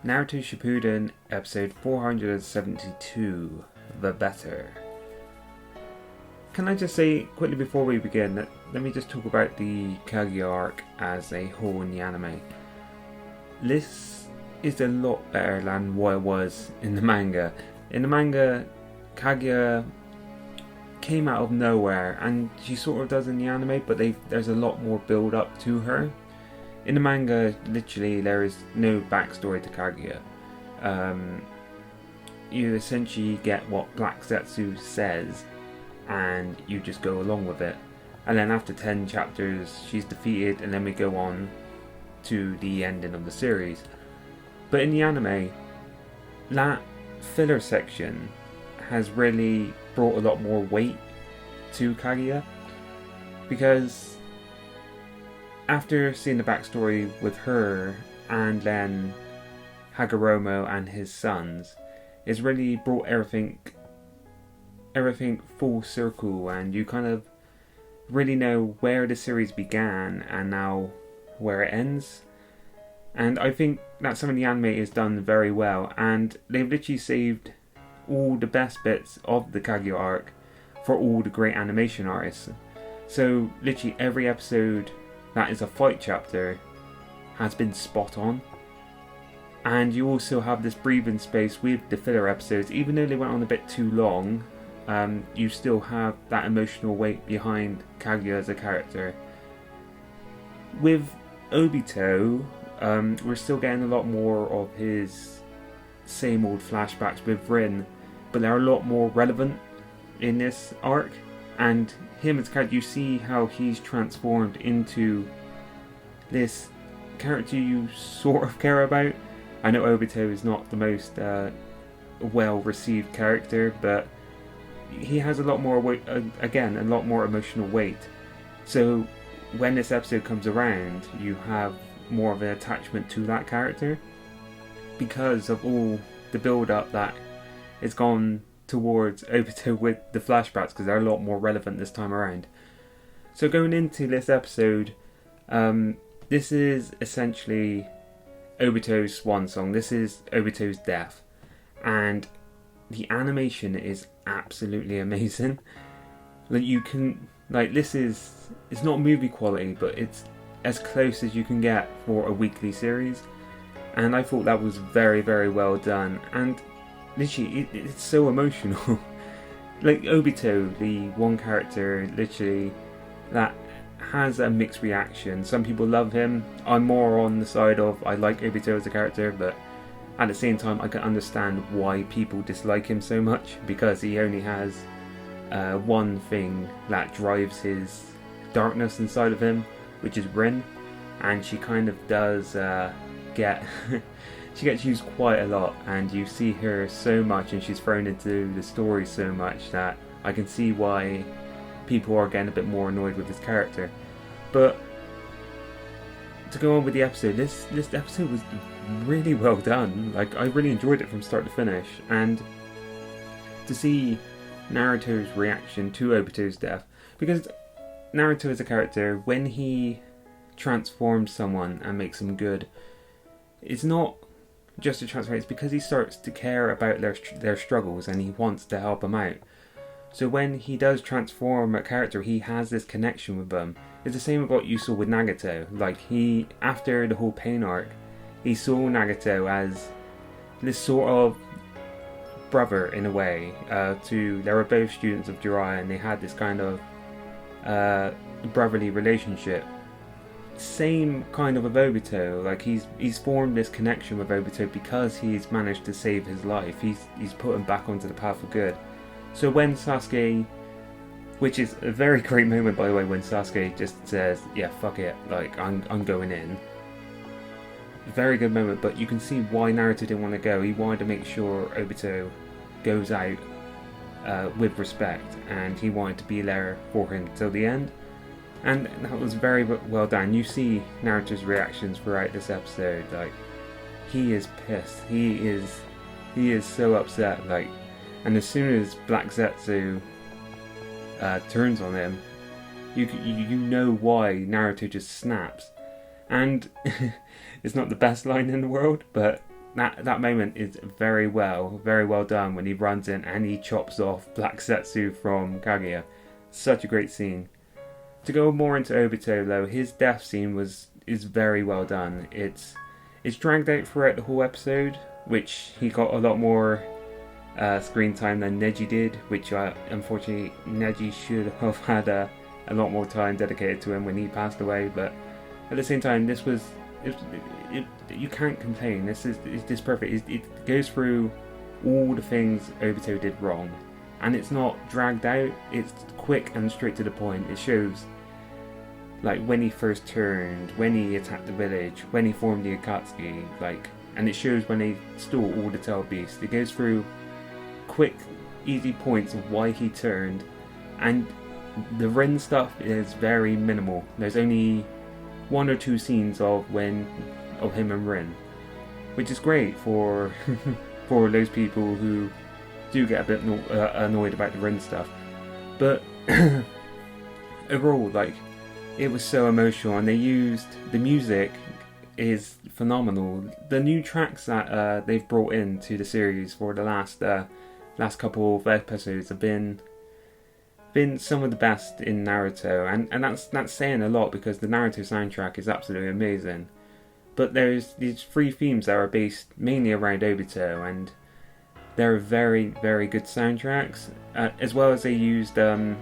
Naruto Shippuden, episode 472, The Better. Can I just say, quickly before we begin, let me just talk about the Kaguya arc as a whole in the anime. This is a lot better than what it was in the manga. In the manga, Kaguya came out of nowhere, and she sort of does in the anime, but there's a lot more build up to her. In the manga, literally, there is no backstory to Kaguya. You essentially get what Black Zetsu says, and you just go along with it. And then after 10 chapters, she's defeated, and then we go on to the ending of the series. But in the anime, that filler section has really brought a lot more weight to Kaguya, because after seeing the backstory with her and then Hagoromo and his sons, it's really brought everything full circle, and you kind of really know where the series began and now where it ends. And I think that some of the anime is done very well, and they've literally saved all the best bits of the Kaguya arc for all the great animation artists. So literally every episode that is a fight chapter has been spot on. And you also have this breathing space with the filler episodes. Even though they went on a bit too long, you still have that emotional weight behind Kaguya as a character. With Obito, we're still getting a lot more of his same old flashbacks with Rin, but they're a lot more relevant in this arc. And him as a character, you see how he's transformed into this character you sort of care about. I know Obito is not the most well-received character, but he has a lot more weight, again, a lot more emotional weight. So when this episode comes around, you have more of an attachment to that character because of all the build-up that is gone towards Obito with the flashbacks, because they're a lot more relevant this time around. So going into this episode, this is essentially Obito's swan song. This is Obito's death, and the animation is absolutely amazing. It's not movie quality, but it's as close as you can get for a weekly series, and I thought that was very, very well done. And literally, it's so emotional. Like Obito, the one character, literally, that has a mixed reaction. Some people love him. I'm more on the side of I like Obito as a character, but at the same time I can understand why people dislike him so much, because he only has one thing that drives his darkness inside of him, which is Rin, and she kind of does get she gets used quite a lot, and you see her so much, and she's thrown into the story so much that I can see why people are getting a bit more annoyed with this character. But to go on with the episode, this episode was really well done. Like, I really enjoyed it from start to finish, and to see Naruto's reaction to Obito's death, because Naruto as a character, when he transforms someone and makes them good, it's not just a transformation, it's because he starts to care about their struggles, and he wants to help them out. So when he does transform a character, he has this connection with them. It's the same with what you saw with Nagato. Like, he, after the whole pain arc, he saw Nagato as this sort of brother in a way. They were both students of Jiraiya, and they had this kind of brotherly relationship. Same kind of with Obito. Like, he's formed this connection with Obito because he's managed to save his life. He's put him back onto the path of good. So when Sasuke, which is a very great moment by the way, when Sasuke just says, yeah, fuck it, like, I'm going in. Very good moment, but you can see why Naruto didn't want to go. He wanted to make sure Obito goes out with respect, and he wanted to be there for him till the end. And that was very well done. You see Naruto's reactions throughout this episode. Like, he is pissed. He is so upset. Like, and as soon as Black Zetsu turns on him, you know why Naruto just snaps. And it's not the best line in the world, but that moment is very well done when he runs in and he chops off Black Setsu from Kaguya. Such a great scene. To go more into Obito though, his death scene is very well done. It's dragged out throughout the whole episode, which he got a lot more screen time than Neji did, which unfortunately Neji should have had a lot more time dedicated to him when he passed away. But at the same time, you can't complain. It's perfect. It goes through all the things Obito did wrong, and it's not dragged out. It's quick and straight to the point. It shows like when he first turned, when he attacked the village, when he formed the Akatsuki, and it shows when they stole all the tail beasts. It goes through quick, easy points of why he turned, and the Rin stuff is very minimal. There's only 1 or 2 scenes of him and Rin, which is great for for those people who do get a bit annoyed about the Rin stuff. But overall, it was so emotional, and they used the music is phenomenal. The new tracks that they've brought into the series for the last couple of episodes have been some of the best in Naruto, and that's saying a lot, because the Naruto soundtrack is absolutely amazing. But there's these 3 themes that are based mainly around Obito, and they're very, very good soundtracks, as well as they used the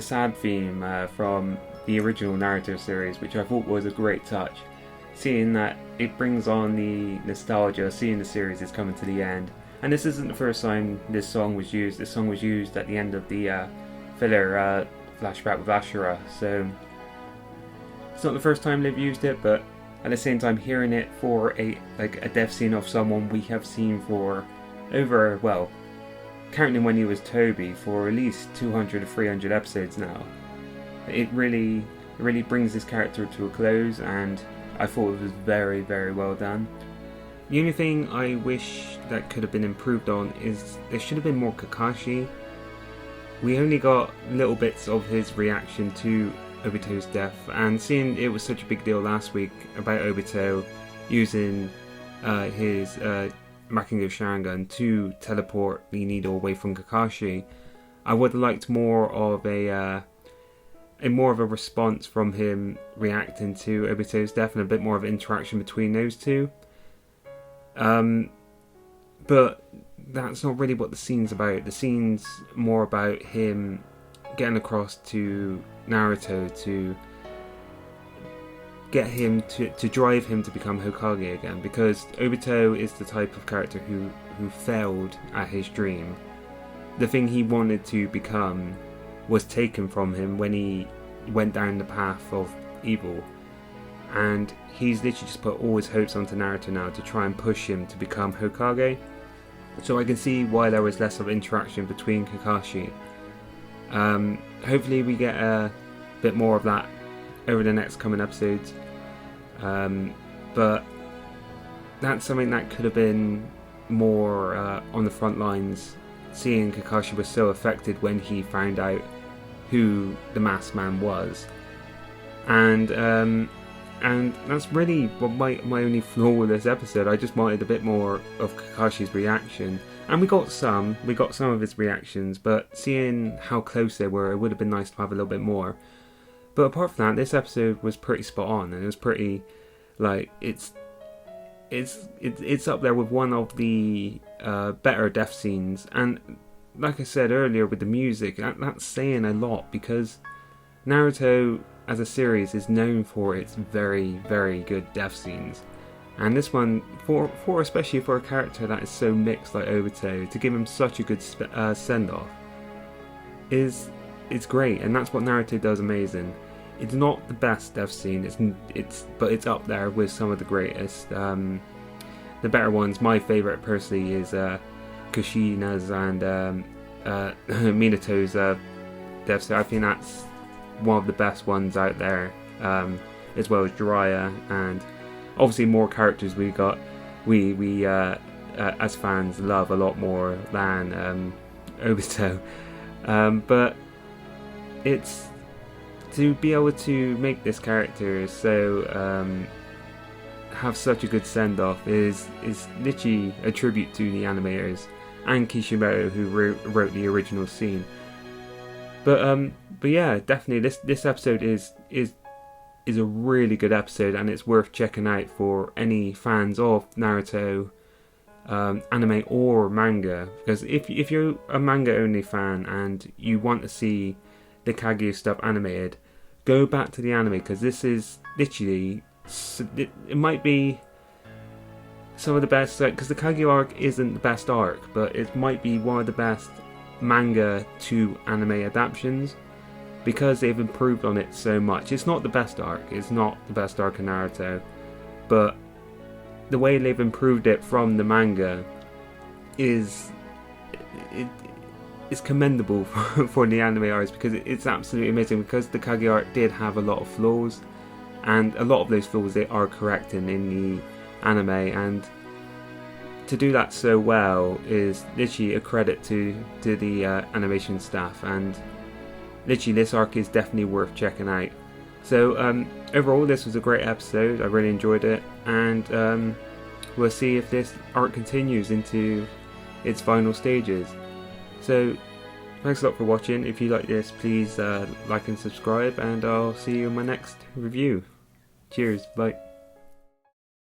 sad theme from the original Naruto series, which I thought was a great touch, seeing that it brings on the nostalgia, seeing the series is coming to the end. And this isn't the first time this song was used. This song was used at the end of the filler flashback with Ashura, so it's not the first time they've used it, but at the same time, hearing it for a death scene of someone we have seen for over, well, counting when he was Toby, for at least 200 or 300 episodes now, it really brings this character to a close, and I thought it was very, very well done. The only thing I wish that could have been improved on is there should have been more Kakashi. We only got little bits of his reaction to Obito's death, and seeing it was such a big deal last week about Obito using his Makingo Sharingan to teleport the needle away from Kakashi, I would have liked more of a response from him reacting to Obito's death, and a bit more of interaction between those two. But that's not really what the scene's about. The scene's more about him getting across to Naruto to get him to drive him to become Hokage again, because Obito is the type of character who failed at his dream. The thing he wanted to become was taken from him when he went down the path of evil, and he's literally just put all his hopes onto Naruto now to try and push him to become Hokage. So I can see why there was less of interaction between Kakashi. Hopefully we get a bit more of that over the next coming episodes, but that's something that could have been more on the front lines, seeing Kakashi was so affected when he found out who the masked man was, and that's really what my only flaw with this episode. I just wanted a bit more of Kakashi's reaction, and we got some of his reactions, but seeing how close they were, it would have been nice to have a little bit more. But apart from that, this episode was pretty spot on, and it was pretty, it's up there with one of the better death scenes. And like I said earlier with the music, that's saying a lot, because Naruto as a series is known for its very, very good death scenes. And this one, for especially for a character that is so mixed like Obito, to give him such a good send-off is great, and that's what Naruto does amazing. It's not the best death scene, but it's up there with some of the greatest. The better ones, my favourite personally is Kushina's and Minato's death scene. I think that's one of the best ones out there, as well as Jiraiya, and obviously more characters we as fans love a lot more than Obito, but it's to be able to make this character so have such a good send off is literally a tribute to the animators and Kishimoto, who wrote the original scene. But yeah, definitely this episode is a really good episode, and it's worth checking out for any fans of Naruto, anime or manga. Because if you're a manga only fan and you want to see the Kaguya stuff animated, go back to the anime, because this is literally, it might be some of the best, because the Kaguya arc isn't the best arc, but it might be one of the best manga to anime adaptations, because they've improved on it so much. It's not the best arc, it's not the best arc in Naruto, but the way they've improved it from the manga is commendable for the anime arcs, because it's absolutely amazing, because the Kaguya arc did have a lot of flaws, and a lot of those flaws they are correcting in the anime, and to do that so well is literally a credit to the animation staff, and literally this arc is definitely worth checking out. So overall, this was a great episode. I really enjoyed it, and we'll see if this arc continues into its final stages. So thanks a lot for watching. If you like this, please like and subscribe, and I'll see you in my next review. Cheers, bye.